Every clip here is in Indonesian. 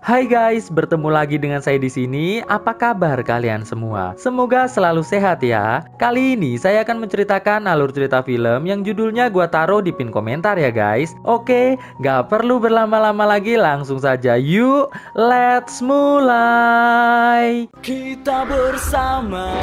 Hai guys, bertemu lagi dengan saya di sini. Apa kabar kalian semua? Semoga selalu sehat ya. Kali ini saya akan menceritakan alur cerita film yang judulnya gua taruh di pin komentar ya guys. Oke, gak perlu berlama-lama lagi, langsung saja yuk, let's mulai. Kita bersama.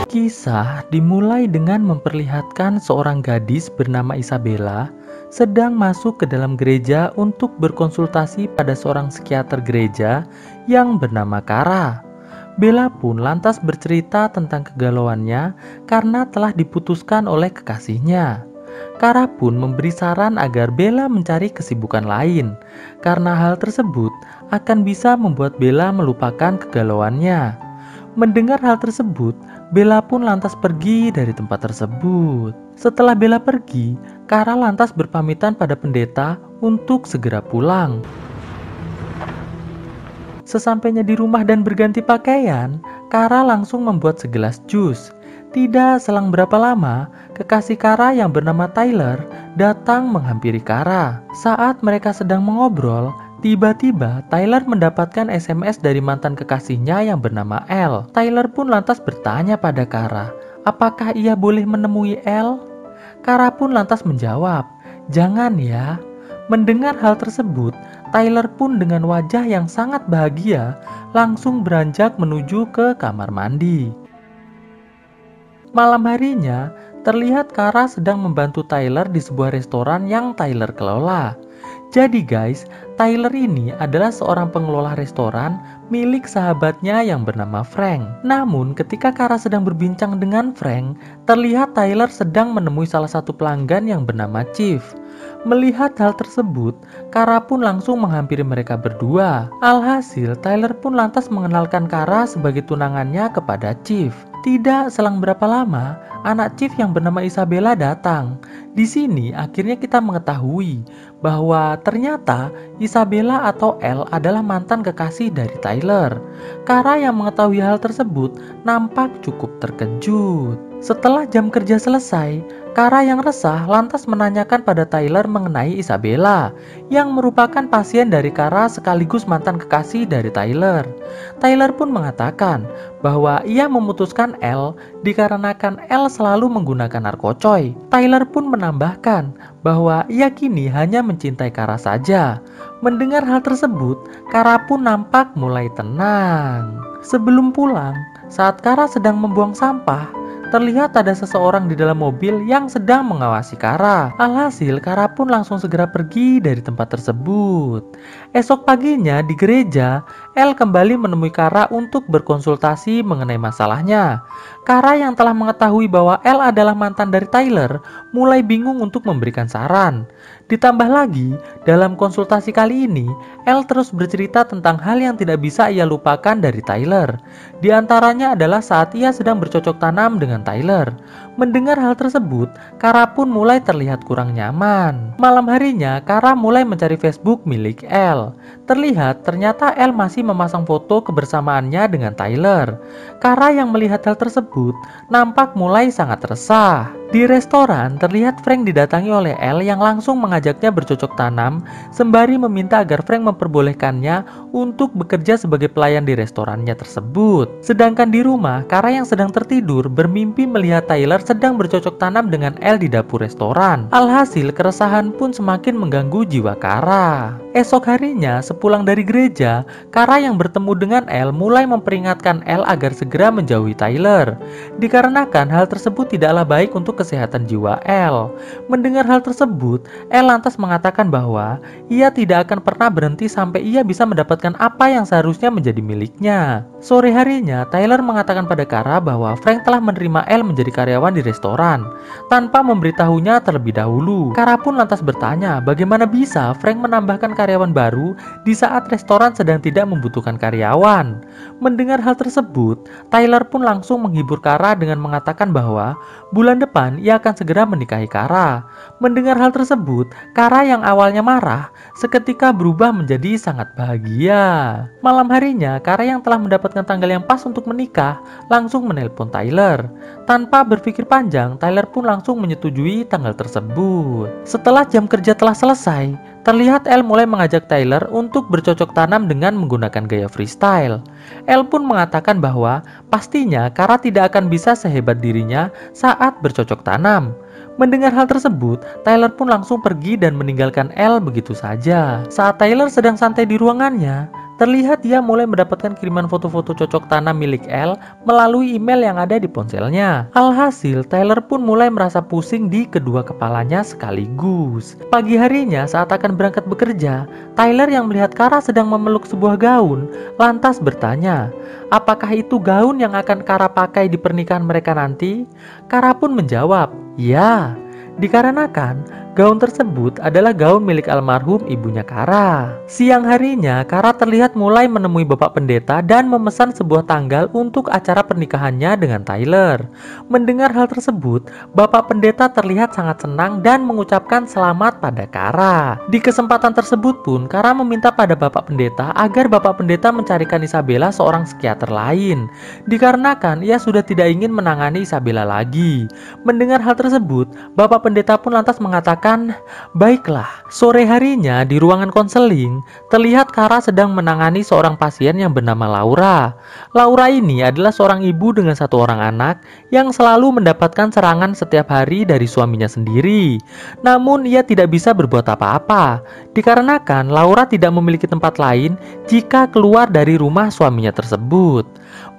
Kisah dimulai dengan memperlihatkan seorang gadis bernama Isabella sedang masuk ke dalam gereja untuk berkonsultasi pada seorang psikiater gereja yang bernama Kara. Bella pun lantas bercerita tentang kegalauannya karena telah diputuskan oleh kekasihnya. Kara pun memberi saran agar Bella mencari kesibukan lain, karena hal tersebut akan bisa membuat Bella melupakan kegalauannya. Mendengar hal tersebut, Bella pun lantas pergi dari tempat tersebut. Setelah Bella pergi, Kara lantas berpamitan pada pendeta untuk segera pulang. Sesampainya di rumah dan berganti pakaian, Kara langsung membuat segelas jus. Tidak selang berapa lama, kekasih Kara yang bernama Tyler datang menghampiri Kara. Saat mereka sedang mengobrol, tiba-tiba Tyler mendapatkan SMS dari mantan kekasihnya yang bernama Elle. Tyler pun lantas bertanya pada Kara, apakah ia boleh menemui Elle? Kara pun lantas menjawab, jangan ya. Mendengar hal tersebut, Tyler pun dengan wajah yang sangat bahagia langsung beranjak menuju ke kamar mandi. Malam harinya, terlihat Kara sedang membantu Tyler di sebuah restoran yang Tyler kelola. Jadi guys, Tyler ini adalah seorang pengelola restoran milik sahabatnya yang bernama Frank. Namun ketika Kara sedang berbincang dengan Frank, terlihat Tyler sedang menemui salah satu pelanggan yang bernama Chief. Melihat hal tersebut, Kara pun langsung menghampiri mereka berdua. Alhasil, Tyler pun lantas mengenalkan Kara sebagai tunangannya kepada Chief. Tidak selang berapa lama, anak Chief yang bernama Isabella datang. Di sini akhirnya kita mengetahui bahwa ternyata Isabella atau Elle adalah mantan kekasih dari Tyler. Kara yang mengetahui hal tersebut nampak cukup terkejut. Setelah jam kerja selesai, Kara yang resah lantas menanyakan pada Tyler mengenai Isabella, yang merupakan pasien dari Kara sekaligus mantan kekasih dari Tyler. Tyler pun mengatakan bahwa ia memutuskan Elle dikarenakan Elle selalu menggunakan narkocoy. Tyler pun menambahkan bahwa ia kini hanya mencintai Kara saja. Mendengar hal tersebut, Kara pun nampak mulai tenang. Sebelum pulang, saat Kara sedang membuang sampah, terlihat ada seseorang di dalam mobil yang sedang mengawasi Kara. Alhasil, Kara pun langsung segera pergi dari tempat tersebut. Esok paginya di gereja, Elle kembali menemui Kara untuk berkonsultasi mengenai masalahnya. Kara yang telah mengetahui bahwa Elle adalah mantan dari Tyler, mulai bingung untuk memberikan saran. Ditambah lagi, dalam konsultasi kali ini, Elle terus bercerita tentang hal yang tidak bisa ia lupakan dari Tyler. Di antaranya adalah saat ia sedang bercocok tanam dengan Tyler. Mendengar hal tersebut, Kara pun mulai terlihat kurang nyaman. Malam harinya, Kara mulai mencari Facebook milik Elle. Terlihat ternyata Elle masih memasang foto kebersamaannya dengan Tyler. Kara yang melihat hal tersebut nampak mulai sangat resah. Di restoran, terlihat Frank didatangi oleh Elle yang langsung mengajaknya bercocok tanam sembari meminta agar Frank memperbolehkannya untuk bekerja sebagai pelayan di restorannya tersebut. Sedangkan di rumah, Kara yang sedang tertidur bermimpi melihat Tyler sedang bercocok tanam dengan Elle di dapur restoran. Alhasil, keresahan pun semakin mengganggu jiwa Kara. Esok harinya, sepulang dari gereja, Kara yang bertemu dengan Elle mulai memperingatkan Elle agar segera menjauhi Tyler. Dikarenakan hal tersebut tidaklah baik untuk kesehatan jiwa Elle. Mendengar hal tersebut, Elle lantas mengatakan bahwa ia tidak akan pernah berhenti sampai ia bisa mendapatkan apa yang seharusnya menjadi miliknya. Sore harinya, Tyler mengatakan pada Kara bahwa Frank telah menerima Elle menjadi karyawan di restoran tanpa memberitahunya terlebih dahulu. Kara pun lantas bertanya bagaimana bisa Frank menambahkan karyawan baru di saat restoran sedang tidak membutuhkan karyawan. Mendengar hal tersebut, Tyler pun langsung menghibur Kara dengan mengatakan bahwa bulan depan ia akan segera menikahi Kara. Mendengar hal tersebut, Kara yang awalnya marah seketika berubah menjadi sangat bahagia. Malam harinya, Kara yang telah mendapatkan mendapatkan tanggal yang pas untuk menikah, langsung menelpon Tyler. Tanpa berpikir panjang, Tyler pun langsung menyetujui tanggal tersebut. Setelah jam kerja telah selesai, terlihat Elle mulai mengajak Tyler untuk bercocok tanam dengan menggunakan gaya freestyle. Elle pun mengatakan bahwa pastinya Kara tidak akan bisa sehebat dirinya saat bercocok tanam. Mendengar hal tersebut, Tyler pun langsung pergi dan meninggalkan Elle begitu saja. Saat Tyler sedang santai di ruangannya, terlihat dia mulai mendapatkan kiriman foto-foto cocok tanam milik Elle melalui email yang ada di ponselnya. Alhasil, Tyler pun mulai merasa pusing di kedua kepalanya sekaligus. Pagi harinya saat akan berangkat bekerja, Tyler yang melihat Kara sedang memeluk sebuah gaun, lantas bertanya, apakah itu gaun yang akan Kara pakai di pernikahan mereka nanti? Kara pun menjawab, ya, dikarenakan gaun tersebut adalah gaun milik almarhum ibunya Kara. Siang harinya, Kara terlihat mulai menemui Bapak Pendeta dan memesan sebuah tanggal untuk acara pernikahannya dengan Tyler. Mendengar hal tersebut, Bapak Pendeta terlihat sangat senang dan mengucapkan selamat pada Kara. Di kesempatan tersebut pun, Kara meminta pada Bapak Pendeta agar Bapak Pendeta mencarikan Isabella seorang psikiater lain, dikarenakan ia sudah tidak ingin menangani Isabella lagi. Mendengar hal tersebut, Bapak Pendeta pun lantas mengatakan, baiklah. Sore harinya di ruangan konseling, terlihat Kara sedang menangani seorang pasien yang bernama Laura. Laura ini adalah seorang ibu dengan satu orang anak yang selalu mendapatkan serangan setiap hari dari suaminya sendiri. Namun ia tidak bisa berbuat apa-apa, dikarenakan Laura tidak memiliki tempat lain jika keluar dari rumah suaminya tersebut.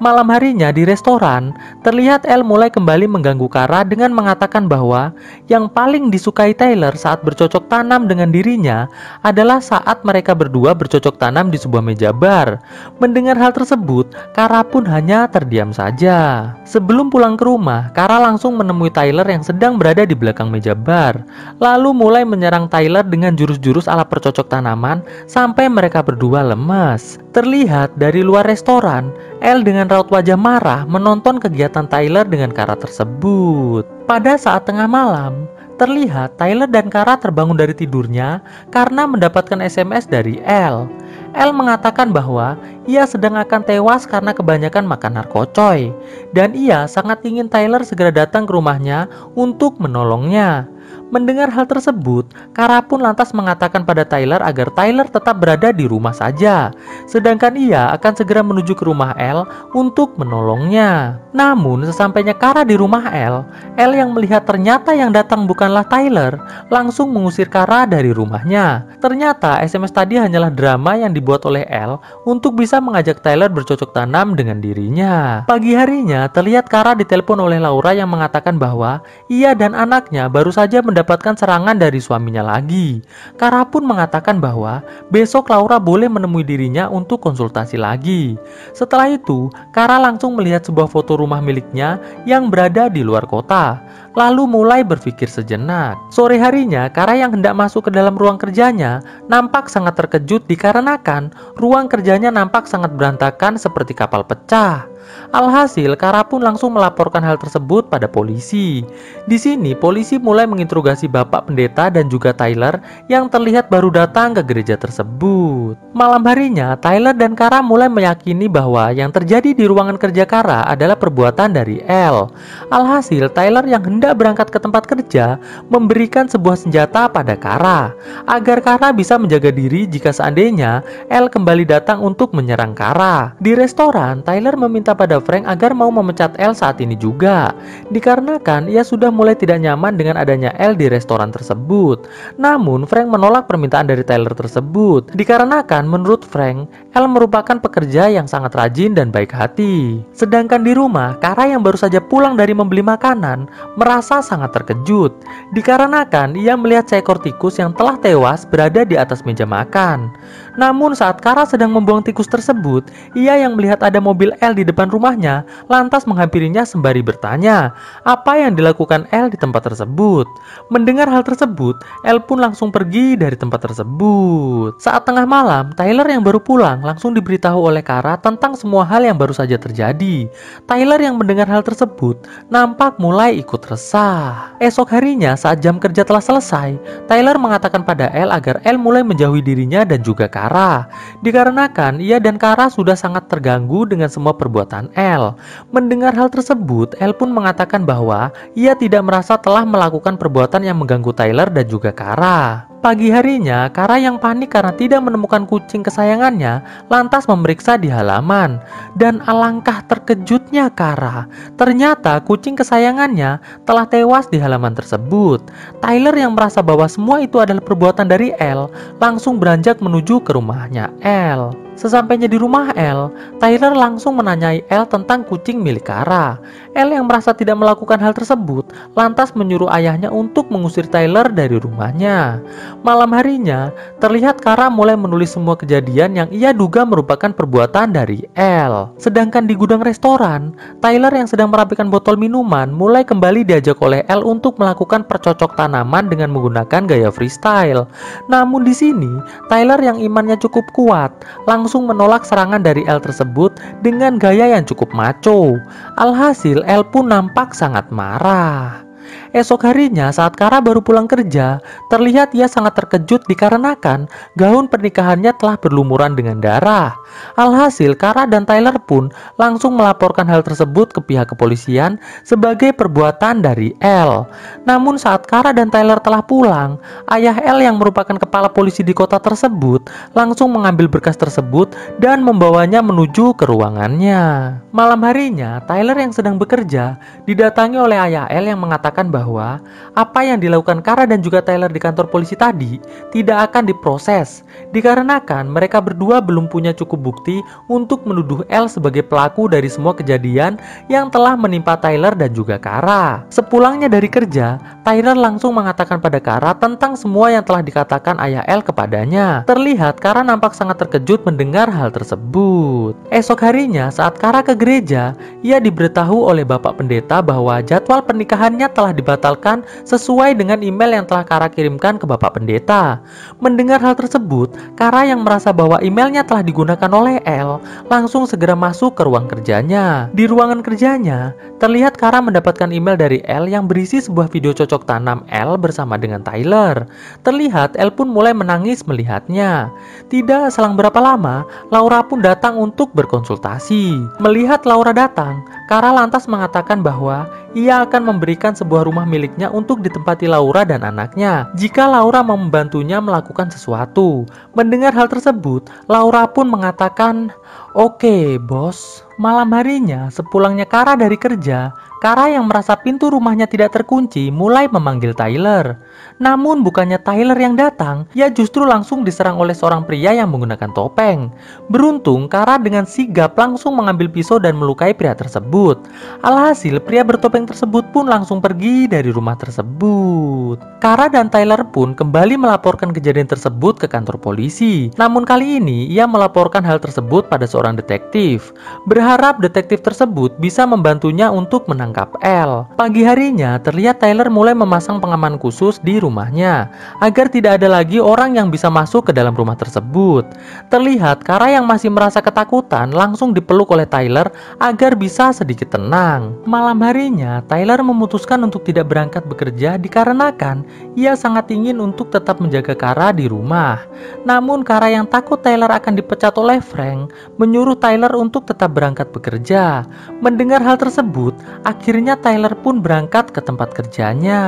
Malam harinya di restoran, terlihat Elle mulai kembali mengganggu Kara dengan mengatakan bahwa yang paling disukai Tyler saat bercocok tanam dengan dirinya adalah saat mereka berdua bercocok tanam di sebuah meja bar. Mendengar hal tersebut, Kara pun hanya terdiam saja. Sebelum pulang ke rumah, Kara langsung menemui Tyler yang sedang berada di belakang meja bar, lalu mulai menyerang Tyler dengan jurus-jurus ala percocok tanaman sampai mereka berdua lemas. Terlihat dari luar restoran, Elle dengan raut wajah marah menonton kegiatan Tyler dengan Kara tersebut. Pada saat tengah malam, terlihat Tyler dan Kara terbangun dari tidurnya karena mendapatkan SMS dari Elle. Elle mengatakan bahwa ia sedang akan tewas karena kebanyakan makan narkocoy, dan ia sangat ingin Tyler segera datang ke rumahnya untuk menolongnya. Mendengar hal tersebut, Kara pun lantas mengatakan pada Tyler agar Tyler tetap berada di rumah saja, sedangkan ia akan segera menuju ke rumah Elle untuk menolongnya. Namun sesampainya Kara di rumah Elle yang melihat ternyata yang datang bukanlah Tyler, langsung mengusir Kara dari rumahnya. Ternyata SMS tadi hanyalah drama yang dibuat oleh Elle untuk bisa mengajak Tyler bercocok tanam dengan dirinya. Pagi harinya, terlihat Kara ditelepon oleh Laura yang mengatakan bahwa ia dan anaknya baru saja mendapatkan serangan dari suaminya lagi. Kara pun mengatakan bahwa besok Laura boleh menemui dirinya untuk konsultasi lagi. Setelah itu, Kara langsung melihat sebuah foto rumah miliknya yang berada di luar kota, lalu mulai berpikir sejenak. Sore harinya, Kara yang hendak masuk ke dalam ruang kerjanya nampak sangat terkejut dikarenakan ruang kerjanya nampak sangat berantakan seperti kapal pecah. Alhasil, Kara pun langsung melaporkan hal tersebut pada polisi. Di sini, polisi mulai menginterogasi Bapak Pendeta dan juga Tyler yang terlihat baru datang ke gereja tersebut. Malam harinya, Tyler dan Kara mulai meyakini bahwa yang terjadi di ruangan kerja Kara adalah perbuatan dari Elle. Alhasil, Tyler yang hendak berangkat ke tempat kerja memberikan sebuah senjata pada Kara agar Kara bisa menjaga diri jika seandainya Elle kembali datang untuk menyerang Kara. Di restoran, Tyler meminta pada Frank agar mau memecat Elle saat ini juga, dikarenakan ia sudah mulai tidak nyaman dengan adanya Elle di restoran tersebut. Namun Frank menolak permintaan dari Tyler tersebut, dikarenakan menurut Frank, Elle merupakan pekerja yang sangat rajin dan baik hati. Sedangkan di rumah, Kara yang baru saja pulang dari membeli makanan merasa sangat terkejut, dikarenakan ia melihat seekor tikus yang telah tewas berada di atas meja makan. Namun saat Kara sedang membuang tikus tersebut, ia yang melihat ada mobil Elle di depan depan rumahnya, lantas menghampirinya sembari bertanya apa yang dilakukan L di tempat tersebut. Mendengar hal tersebut, L pun langsung pergi dari tempat tersebut. Saat tengah malam, Tyler yang baru pulang langsung diberitahu oleh Kara tentang semua hal yang baru saja terjadi. Tyler yang mendengar hal tersebut nampak mulai ikut resah. Esok harinya saat jam kerja telah selesai, Tyler mengatakan pada L agar L mulai menjauhi dirinya dan juga Kara. Dikarenakan ia dan Kara sudah sangat terganggu dengan semua perbuatan L. Mendengar hal tersebut, L pun mengatakan bahwa ia tidak merasa telah melakukan perbuatan yang mengganggu Tyler dan juga Kara. Pagi harinya, Kara yang panik karena tidak menemukan kucing kesayangannya lantas memeriksa di halaman. Dan alangkah terkejutnya Kara, ternyata kucing kesayangannya telah tewas di halaman tersebut. Tyler yang merasa bahwa semua itu adalah perbuatan dari L langsung beranjak menuju ke rumahnya L. Sesampainya di rumah L, Tyler langsung menanyai L tentang kucing milik Kara. L yang merasa tidak melakukan hal tersebut lantas menyuruh ayahnya untuk mengusir Tyler dari rumahnya. Malam harinya, terlihat Kara mulai menulis semua kejadian yang ia duga merupakan perbuatan dari L. Sedangkan di gudang restoran, Tyler yang sedang merapikan botol minuman mulai kembali diajak oleh L untuk melakukan percocok tanaman dengan menggunakan gaya freestyle. Namun di sini, Tyler yang imannya cukup kuat langsung menolak serangan dari L tersebut dengan gaya yang cukup maco. Alhasil L pun nampak sangat marah. Esok harinya saat Kara baru pulang kerja, terlihat ia sangat terkejut dikarenakan gaun pernikahannya telah berlumuran dengan darah. Alhasil Kara dan Tyler pun langsung melaporkan hal tersebut ke pihak kepolisian sebagai perbuatan dari L. Namun saat Kara dan Tyler telah pulang, ayah L yang merupakan kepala polisi di kota tersebut langsung mengambil berkas tersebut dan membawanya menuju ke ruangannya. Malam harinya, Tyler yang sedang bekerja didatangi oleh ayah L yang mengatakan bahwa apa yang dilakukan Kara dan juga Tyler di kantor polisi tadi tidak akan diproses dikarenakan mereka berdua belum punya cukup bukti untuk menuduh L sebagai pelaku dari semua kejadian yang telah menimpa Tyler dan juga Kara. Sepulangnya dari kerja, Tyler langsung mengatakan pada Kara tentang semua yang telah dikatakan ayah L kepadanya. Terlihat Kara nampak sangat terkejut mendengar hal tersebut. Esok harinya saat Kara ke gereja, ia diberitahu oleh Bapak Pendeta bahwa jadwal pernikahannya telah dibatalkan sesuai dengan email yang telah Kara kirimkan ke Bapak Pendeta. Mendengar hal tersebut, Kara yang merasa bahwa emailnya telah digunakan oleh L langsung segera masuk ke ruang kerjanya. Di ruangan kerjanya, terlihat Kara mendapatkan email dari L yang berisi sebuah video cocok tanam L bersama dengan Tyler. Terlihat L pun mulai menangis melihatnya. Tidak selang berapa lama, Laura pun datang untuk berkonsultasi. Melihat Laura datang, Kara lantas mengatakan bahwa ia akan memberikan sebuah rumah miliknya untuk ditempati Laura dan anaknya jika Laura mau membantunya melakukan sesuatu. Mendengar hal tersebut, Laura pun mengatakan, "Oke, bos." Malam harinya, sepulangnya Kara dari kerja, Kara yang merasa pintu rumahnya tidak terkunci mulai memanggil Tyler. Namun bukannya Tyler yang datang, ia justru langsung diserang oleh seorang pria yang menggunakan topeng. Beruntung, Kara dengan sigap langsung mengambil pisau dan melukai pria tersebut. Alhasil, pria bertopeng tersebut pun langsung pergi dari rumah tersebut. Kara dan Tyler pun kembali melaporkan kejadian tersebut ke kantor polisi. Namun kali ini, ia melaporkan hal tersebut pada seorang detektif. Berharap detektif tersebut bisa membantunya untuk menangkap L. Pagi harinya, terlihat Tyler mulai memasang pengaman khusus di rumahnya agar tidak ada lagi orang yang bisa masuk ke dalam rumah tersebut. Terlihat Kara yang masih merasa ketakutan langsung dipeluk oleh Tyler agar bisa sedikit tenang. Malam harinya, Tyler memutuskan untuk tidak berangkat bekerja dikarenakan ia sangat ingin untuk tetap menjaga Kara di rumah. Namun Kara yang takut Tyler akan dipecat oleh Frank menyuruh Tyler untuk tetap berangkat bekerja. Mendengar hal tersebut, akhirnya Tyler pun berangkat ke tempat kerjanya.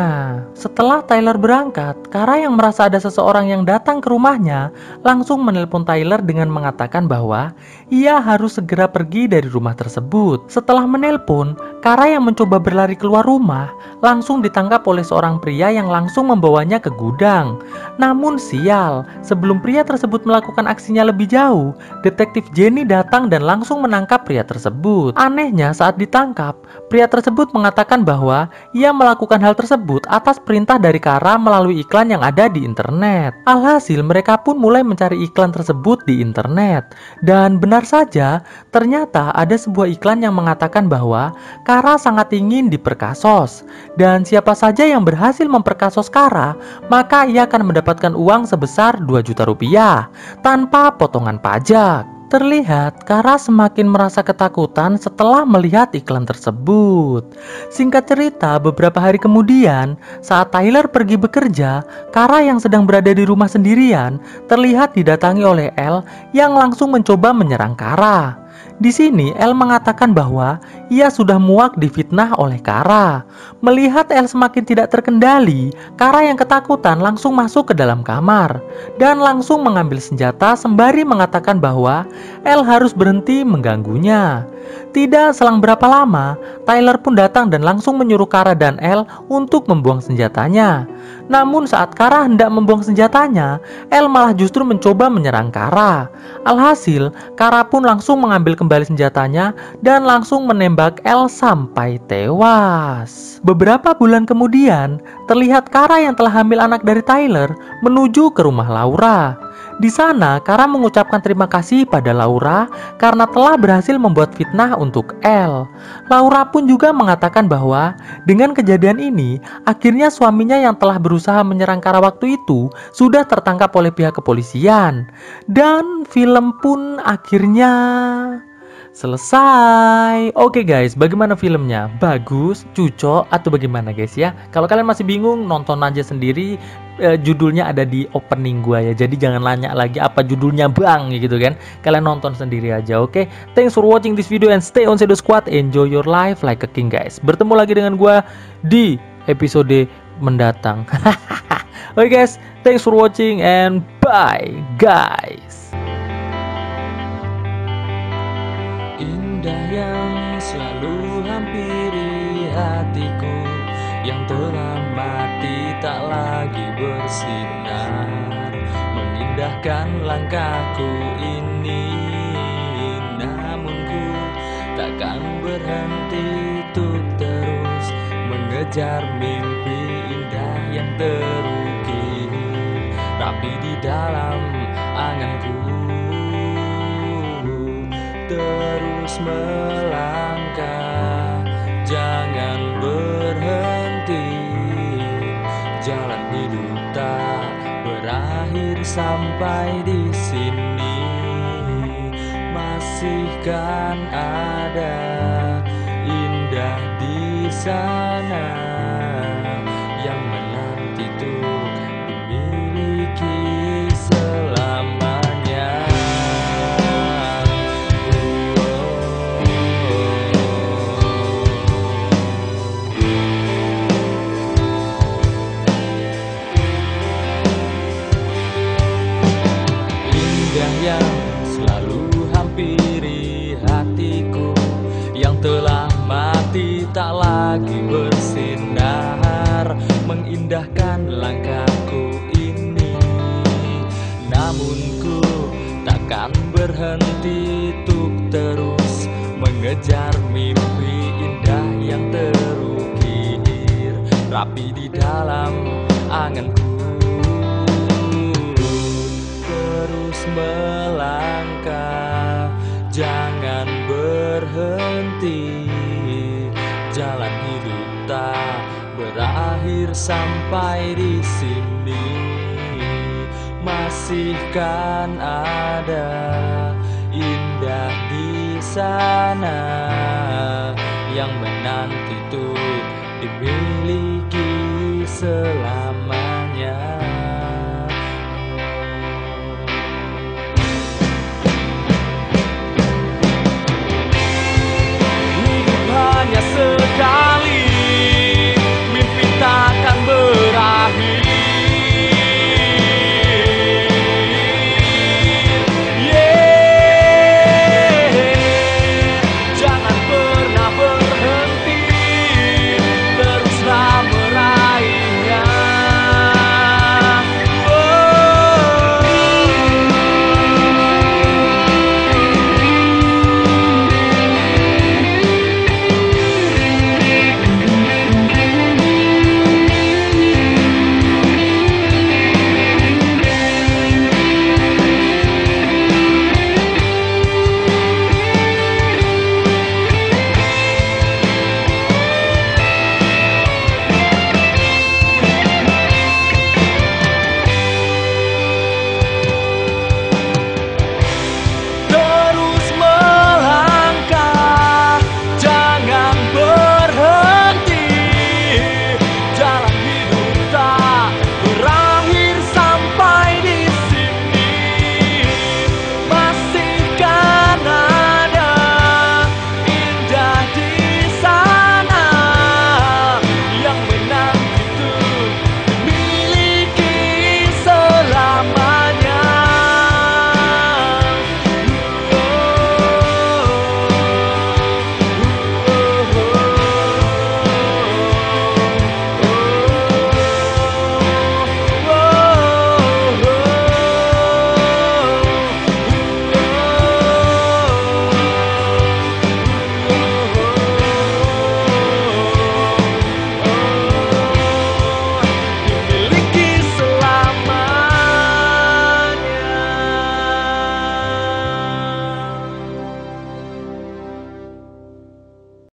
Setelah Tyler berangkat, Kara yang merasa ada seseorang yang datang ke rumahnya langsung menelpon Tyler dengan mengatakan bahwa ia harus segera pergi dari rumah tersebut. Setelah menelpon, Kara yang mencoba berlari keluar rumah langsung ditangkap oleh seorang pria yang langsung membawanya ke gudang. Namun sial, sebelum pria tersebut melakukan aksinya lebih jauh, detektif Jenny datang dan langsung menangkap pria tersebut. Anehnya saat ditangkap, pria tersebut tersebut mengatakan bahwa ia melakukan hal tersebut atas perintah dari Kara melalui iklan yang ada di internet. Alhasil mereka pun mulai mencari iklan tersebut di internet. Dan benar saja, ternyata ada sebuah iklan yang mengatakan bahwa Kara sangat ingin diperkasos. Dan siapa saja yang berhasil memperkasos Kara, maka ia akan mendapatkan uang sebesar 2 juta rupiah tanpa potongan pajak. Terlihat Kara semakin merasa ketakutan setelah melihat iklan tersebut. Singkat cerita, beberapa hari kemudian, saat Tyler pergi bekerja, Kara yang sedang berada di rumah sendirian terlihat didatangi oleh Elle yang langsung mencoba menyerang Kara. Di sini Elle mengatakan bahwa ia sudah muak difitnah oleh Kara. Melihat Elle semakin tidak terkendali, Kara yang ketakutan langsung masuk ke dalam kamar dan langsung mengambil senjata sembari mengatakan bahwa Elle harus berhenti mengganggunya. Tidak selang berapa lama, Tyler pun datang dan langsung menyuruh Kara dan Elle untuk membuang senjatanya. Namun saat Kara hendak membuang senjatanya, Elle malah justru mencoba menyerang Kara. Alhasil, Kara pun langsung mengambil kembali senjatanya dan langsung menembak Elle sampai tewas. Beberapa bulan kemudian, terlihat Kara yang telah hamil anak dari Tyler menuju ke rumah Laura. Di sana, Kara mengucapkan terima kasih pada Laura karena telah berhasil membuat fitnah untuk Elle. Laura pun juga mengatakan bahwa dengan kejadian ini, akhirnya suaminya yang telah berusaha menyerang Kara waktu itu sudah tertangkap oleh pihak kepolisian. Dan film pun akhirnya selesai. Oke guys, bagaimana filmnya? Bagus, cucok, atau bagaimana guys ya? Kalau kalian masih bingung, nonton aja sendiri. Judulnya ada di opening gua ya. Jadi jangan nanya lagi apa judulnya bang gitu kan. Kalian nonton sendiri aja, oke? Thanks for watching this video and stay on Shadow Squad. Enjoy your life like a king guys. Bertemu lagi dengan gua di episode mendatang. Oke guys, thanks for watching and bye guys. Indah yang selalu hampiri hatiku, yang telah mati tak lagi bersinar, mengindahkan langkahku ini. Namun ku takkan berhenti untuk terus mengejar mimpi indah yang terukir, rapi di dalam anganku. Terus melangkah, jangan berhenti. Jalan hidup tak berakhir sampai di sini. Masih kan ada indah di sana yang menanti untuk dimiliki selamanya. Yang selalu hampiri hatiku, yang telah mati tak lagi bersinar, mengindahkan langkahku ini. Namun ku takkan berhenti untuk terus mengejar mimpi indah yang terukir, rapi di dalam anganku. Terus melangkah, jangan berhenti. Jalan hidup tak berakhir sampai di sini. Masih kan ada indah di sana yang menanti untuk dimiliki selamanya.